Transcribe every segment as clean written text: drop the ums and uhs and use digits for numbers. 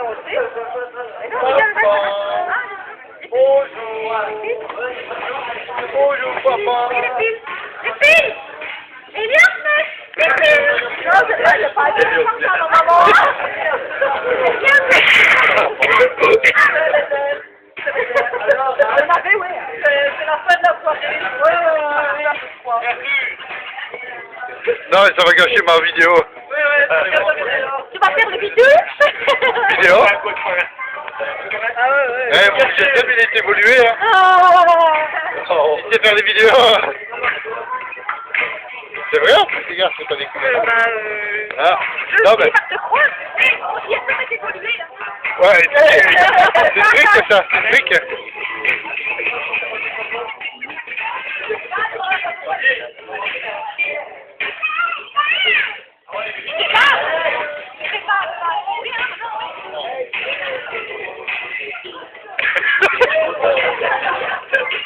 aussi. Et non, regarde, Bonjour. Bonjour, papa. les filles, Elias, les filles. Non, c'est pas maman. C'est la fin de la soirée. Non, ça va gâcher ma vidéo. Tu vas faire des vidéos? Vidéo? Ah ouais. Eh, mon GSM, il est évolué, hein. Oh. Il sait faire des vidéos. C'est vrai, en plus, les gars, c'est pas des coups. Ah, non, mais... te croire. Il y a ça évolué. Ouais, c'est truc, ça, c'est truc.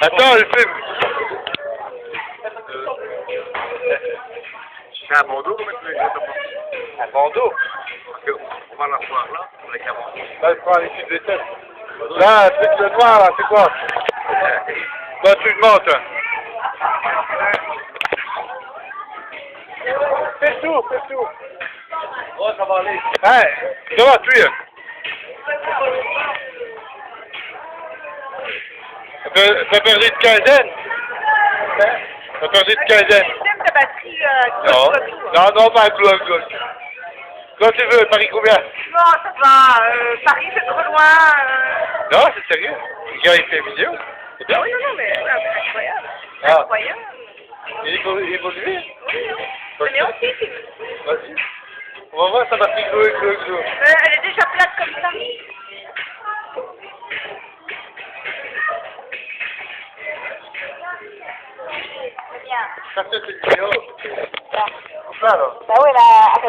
Attends, elle fait... C'est un bandeau, comment tu veux jouer Un bandeau? Parce qu'on va l'asseoir là, avec un bandeau. Là, je prends les petites vaisselles. Là, c'est le noir, là, c'est quoi? Toi, tu demandes, toi. Fais tout, fais tout. Oh, ça va aller. Ouais, ça va, tu es. T'as perdu de quinzaine? T'as perdu de quinzaine? Système de batterie, Non, pas un globe. Quand tu veux, Paris combien? Non, ça va. Paris, c'est trop loin. Non, c'est sérieux. Le gars, il fait une vidéo. C'est bien. Oui, non, mais c'est incroyable. Ah. Incroyable. Il est évolué. Oui, non. C'est bien aussi. Vas-y. On va voir, ça va faire glo. Elle est déjà plate comme ça. C'est bien. Ça fait cette vidéo. Ça, alors. Bah oui, là,